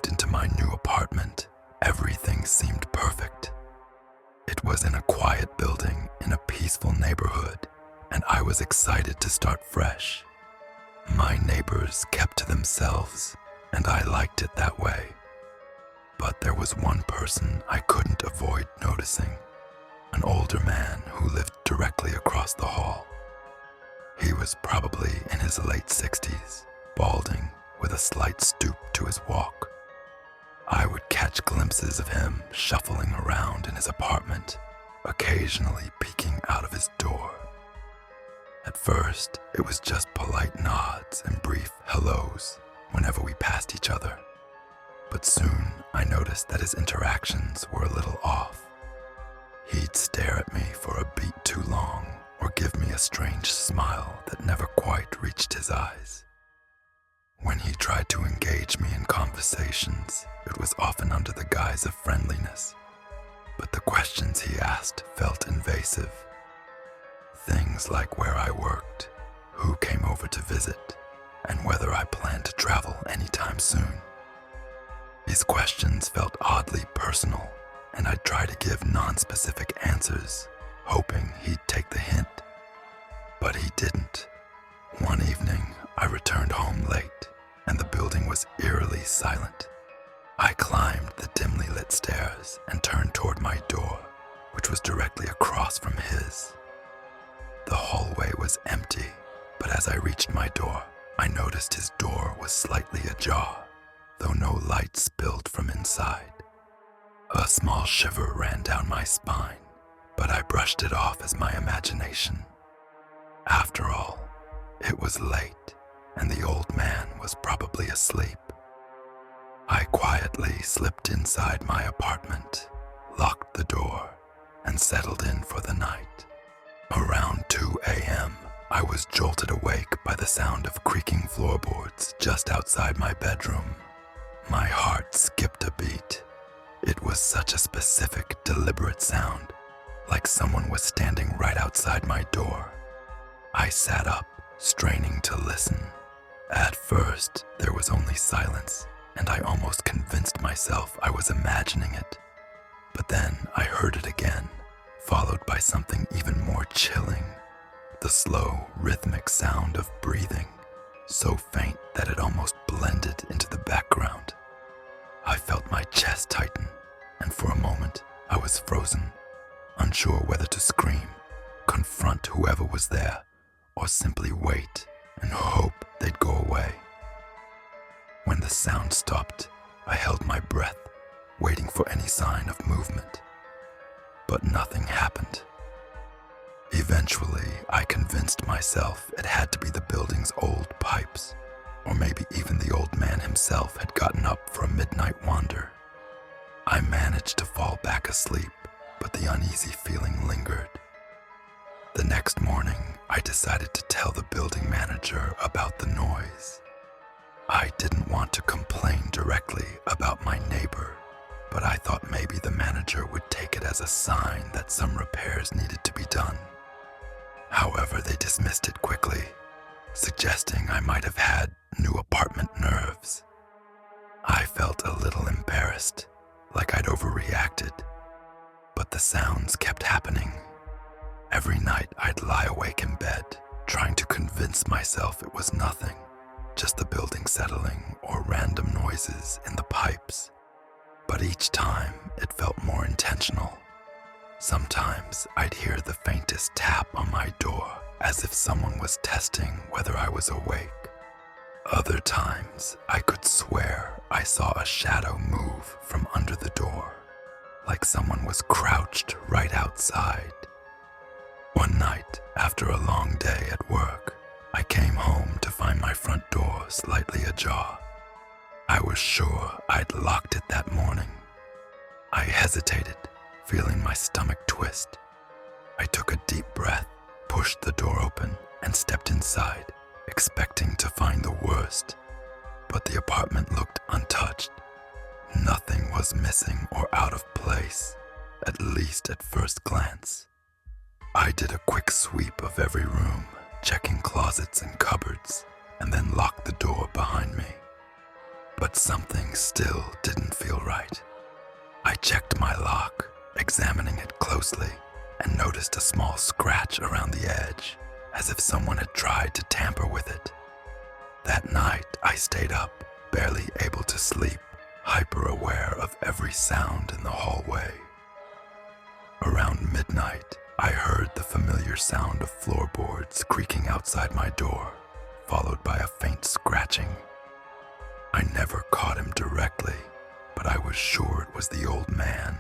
moved into my new apartment, everything seemed perfect. It was in a quiet building in a peaceful neighborhood, and I was excited to start fresh. My neighbors kept to themselves, and I liked it that way. But there was one person I couldn't avoid noticing, an older man who lived directly across the hall. He was probably in his late 60s, balding with a slight stoop to his walk. I would catch glimpses of him shuffling around in his apartment, occasionally peeking out of his door. At first, it was just polite nods and brief hellos whenever we passed each other. But soon, I noticed that his interactions were a little off. He'd stare at me for a beat too long or give me a strange smile that never quite reached his eyes. When he tried to engage me in conversations, it was often under the guise of friendliness, but the questions he asked felt invasive. Things like where I worked, who came over to visit, and whether I planned to travel anytime soon. These questions felt oddly personal, and I'd try to give non-specific answers, hoping he'd take the hint. But he didn't. One evening, I returned home late, and the building was eerily silent. I climbed the dimly lit stairs and turned toward my door, which was directly across from his. The hallway was empty, but as I reached my door, I noticed his door was slightly ajar, though no light spilled from inside. A small shiver ran down my spine, but I brushed it off as my imagination. After all, it was late, and the old man was probably asleep. I quietly slipped inside my apartment, locked the door, and settled in for the night. Around 2 a.m., I was jolted awake by the sound of creaking floorboards just outside my bedroom. My heart skipped a beat. It was such a specific, deliberate sound, like someone was standing right outside my door. I sat up, straining to listen. At first, there was only silence, and I almost convinced myself I was imagining it. But then I heard it again, followed by something even more chilling. The slow, rhythmic sound of breathing, so faint that it almost blended into the background. I felt my chest tighten, and for a moment, I was frozen, unsure whether to scream, confront whoever was there, or simply wait and hope they'd go away. When the sound stopped, I held my breath, waiting for any sign of movement. But nothing happened. Eventually, I convinced myself it had to be the building's old pipes, or maybe even the old man himself had gotten up for a midnight wander. I managed to fall back asleep, but the uneasy feeling lingered. The next morning, I decided to tell the building manager about the noise. I didn't want to complain directly about my neighbor, but I thought maybe the manager would take it as a sign that some repairs needed to be done. However, they dismissed it quickly, suggesting I might have had new apartment nerves. I felt a little embarrassed, like I'd overreacted, but the sounds kept happening. Every night I'd lie awake in bed, trying to convince myself it was nothing, just the building settling or random noises in the pipes. But each time it felt more intentional. Sometimes I'd hear the faintest tap on my door, as if someone was testing whether I was awake. Other times I could swear I saw a shadow move from under the door, like someone was crouched right outside. One night, after a long day at work, I came home to find my front door slightly ajar. I was sure I'd locked it that morning. I hesitated, feeling my stomach twist. I took a deep breath, pushed the door open, and stepped inside, expecting to find the worst. But the apartment looked untouched. Nothing was missing or out of place, at least at first glance. I did a quick sweep of every room, checking closets and cupboards, and then locked the door behind me. but something still didn't feel right. I checked my lock, examining it closely, and noticed a small scratch around the edge, as if someone had tried to tamper with it. That night, I stayed up, barely able to sleep, hyper-aware of every sound in the hallway. Around midnight, I heard the familiar sound of floorboards creaking outside my door, followed by a faint scratching. I never caught him directly, but I was sure it was the old man.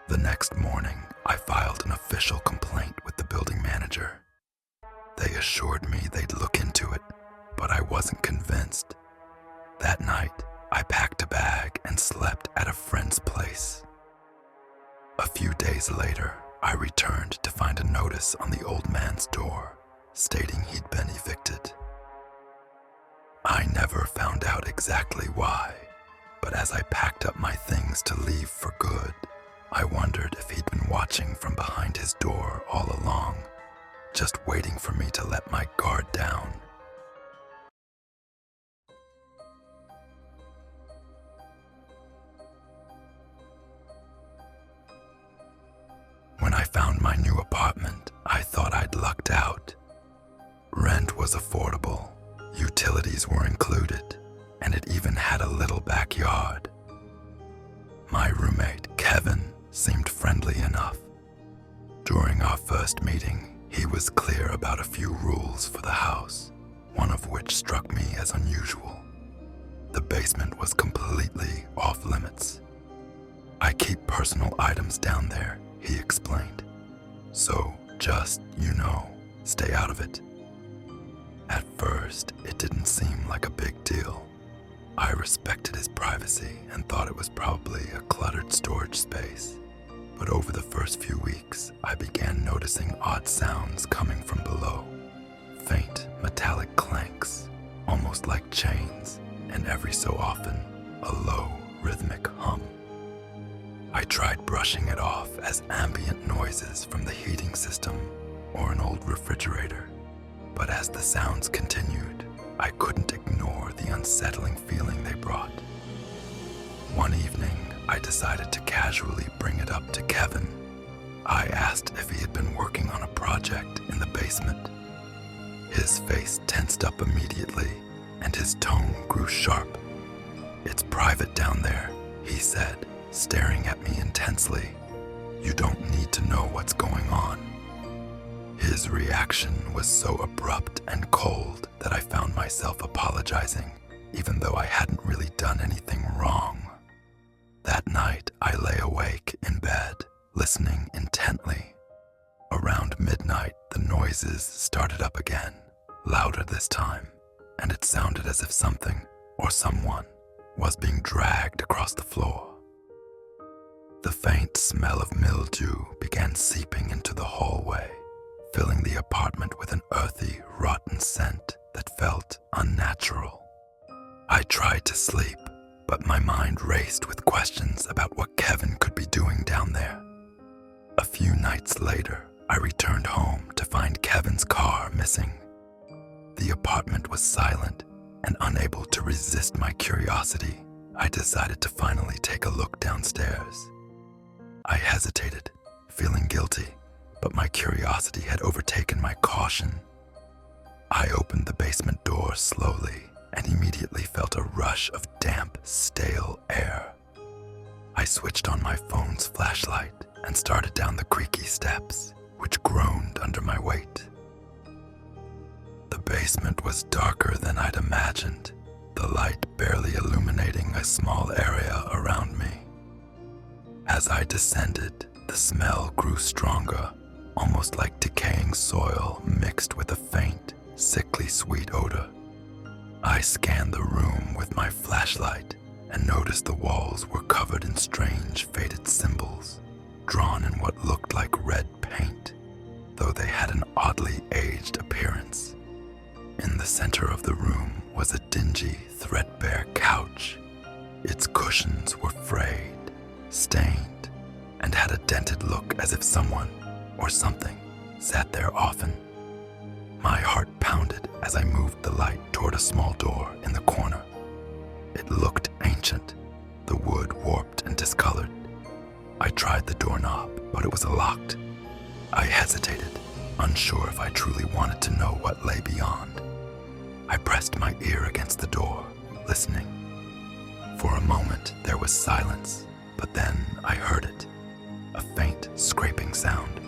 The next morning, I filed an official complaint with the building manager. They assured me they'd look into it, but I wasn't convinced. That night, I packed a bag and slept at a friend's place. A few days later, I returned to find a notice on the old man's door, stating he'd been evicted. I never found out exactly why, but as I packed up my things to leave for good, I wondered if he'd been watching from behind his door all along, just waiting for me to let my guard down. When I found my new apartment, I thought I'd lucked out. Rent was affordable, utilities were included, and it even had a little backyard. My roommate, Kevin, seemed friendly enough. During our first meeting, he was clear about a few rules for the house, one of which struck me as unusual. The basement was completely off limits. I keep personal items down there, he explained. So just, stay out of it. At first, it didn't seem like a big deal. I respected his privacy and thought it was probably a cluttered storage space. But over the first few weeks, I began noticing odd sounds coming from below. Faint, metallic clanks, almost like chains, and every so often, a low, rhythmic hum. I tried brushing it off as ambient noises from the heating system or an old refrigerator, but as the sounds continued, I couldn't ignore the unsettling feeling they brought. One evening, I decided to casually bring it up to Kevin. I asked if he had been working on a project in the basement. His face tensed up immediately, and his tone grew sharp. "It's private down there," he said, staring at me intensely. "You don't need to know what's going on." His reaction was so abrupt and cold that I found myself apologizing, even though I hadn't really done anything wrong. That night, I lay awake in bed, listening intently. Around midnight, the noises started up again, louder this time, and it sounded as if something, or someone, was being dragged across the floor. The faint smell of mildew began seeping into the hallway, filling the apartment with an earthy, rotten scent that felt unnatural. I tried to sleep, but my mind raced with questions about what Kevin could be doing down there. A few nights later, I returned home to find Kevin's car missing. The apartment was silent, and unable to resist my curiosity, I decided to finally take a look downstairs. I hesitated, feeling guilty, but my curiosity had overtaken my caution. I opened the basement door slowly and immediately felt a rush of damp, stale air. I switched on my phone's flashlight and started down the creaky steps, which groaned under my weight. The basement was darker than I'd imagined, the light barely illuminating a small area around me. As I descended, the smell grew stronger, almost like decaying soil mixed with a faint, sickly sweet odor. I scanned the room with my flashlight and noticed the walls were covered in strange faded symbols, drawn in what looked like red paint, though they had an oddly aged appearance. In the center of the room was a dingy, threadbare couch. Its cushions were frayed, stained, and had a dented look as if someone, or something, sat there often. My heart pounded as I moved the light toward a small door in the corner, It looked ancient, the wood warped and discolored. I tried the doorknob, but it was locked. I hesitated, unsure if I truly wanted to know what lay beyond. I pressed my ear against the door, listening. For a moment, there was silence, but then I heard it. A faint, scraping sound,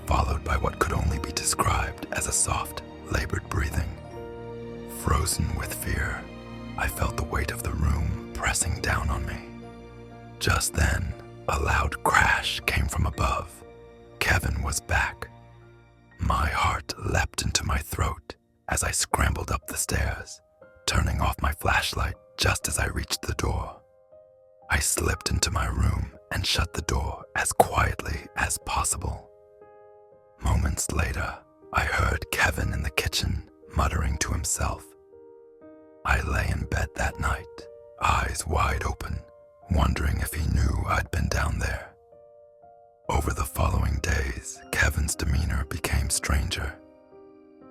followed by what could only be described as a soft, labored breathing. Frozen with fear, I felt the weight of the room pressing down on me. Just then, a loud crash came from above. Kevin was back. My heart leapt into my throat as I scrambled up the stairs, turning off my flashlight just as I reached the door. I slipped into my room and shut the door as quietly as possible. Moments later, I heard Kevin in the kitchen muttering to himself. I lay in bed that night, eyes wide open, wondering if he knew I'd been down there. Over the following days, Kevin's demeanor became stranger.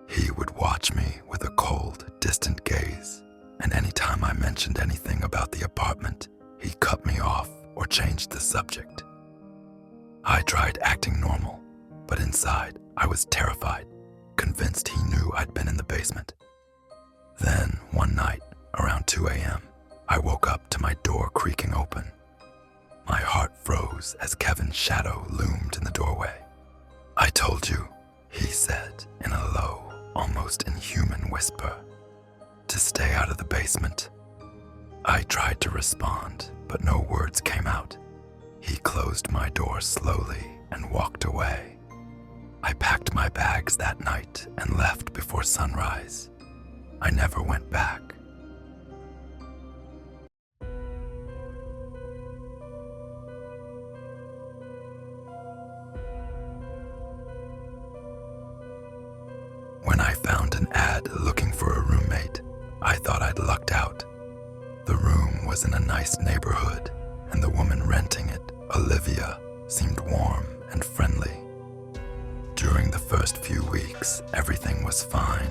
He would watch me with a cold, distant gaze, and anytime I mentioned anything about the apartment, he cut me off or changed the subject. I tried acting normal, but inside I was terrified, convinced he knew I'd been in the basement. Then, one night, around 2 a.m., I woke up to my door creaking open. My heart froze as Kevin's shadow loomed in the doorway. "I told you," he said in a low, almost inhuman whisper, "to stay out of the basement." I tried to respond, but no words came out. He closed my door slowly and walked away. I packed my bags that night and left before sunrise. I never went back. When I found an ad looking for a roommate, I thought I'd lucked out. The room was in a nice neighborhood, and the woman renting it, Olivia, seemed warm and friendly. During the first few weeks, everything was fine.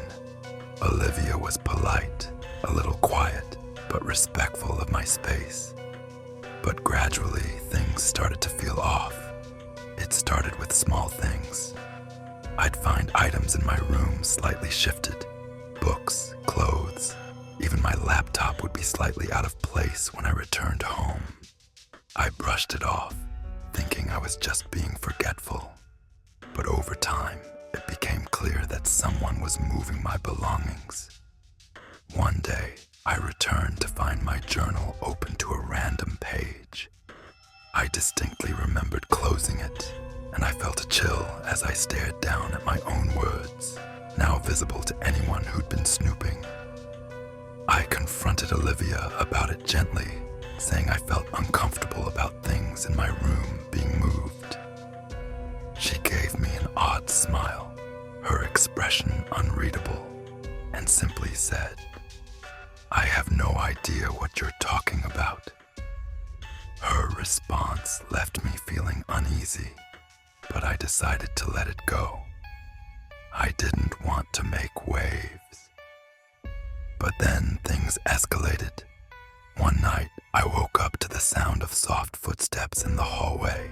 Olivia was polite, a little quiet, but respectful of my space. But gradually, things started to feel off. It started with small things. I'd find items in my room slightly shifted. Books, clothes, even my laptop would be slightly out of place when I returned home. I brushed it off, thinking I was just being forgetful. But over time, it became clear that someone was moving my belongings. One day, I returned to find my journal open to a random page. I distinctly remembered closing it, and I felt a chill as I stared down at my own words, now visible to anyone who'd been snooping. I confronted Olivia about it gently, saying I felt uncomfortable about things in my room being moved. She gave me an odd smile, her expression unreadable, and simply said, "I have no idea what you're talking about." Her response left me feeling uneasy, but I decided to let it go. I didn't want to make waves. But then things escalated. One night, I woke up to the sound of soft footsteps in the hallway.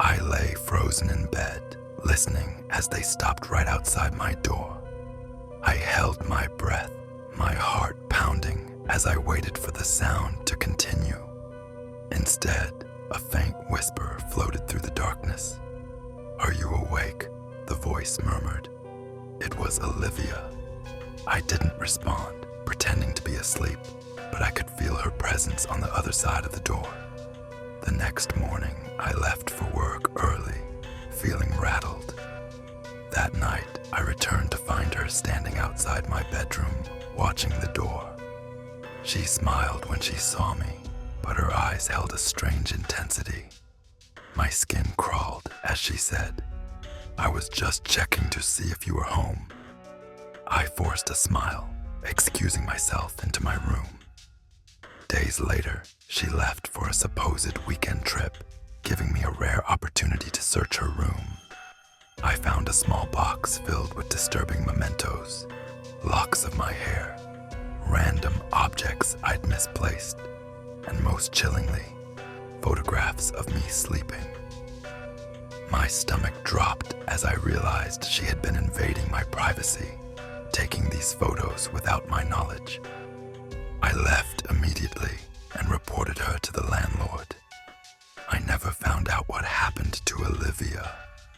I lay frozen in bed, listening as they stopped right outside my door. I held my breath, my heart pounding as I waited for the sound to continue. Instead, a faint whisper floated through the darkness. "Are you awake?" the voice murmured. It was Olivia. I didn't respond, pretending to be asleep, but I could feel her presence on the other side of the door. The next morning, I left for work early, feeling rattled. That night, I returned to find her standing outside my bedroom, watching the door. She smiled when she saw me, but her eyes held a strange intensity. My skin crawled as she said, "I was just checking to see if you were home." I forced a smile, excusing myself into my room. Days later, she left for a supposed weekend trip, giving me a rare opportunity to search her room. I found a small box filled with disturbing mementos, locks of my hair, random objects I'd misplaced, and most chillingly, photographs of me sleeping. My stomach dropped as I realized she had been invading my privacy, taking these photos without my knowledge. I left immediately and reported her to the landlord. I never found out what happened to Olivia,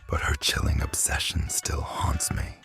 but her chilling obsession still haunts me.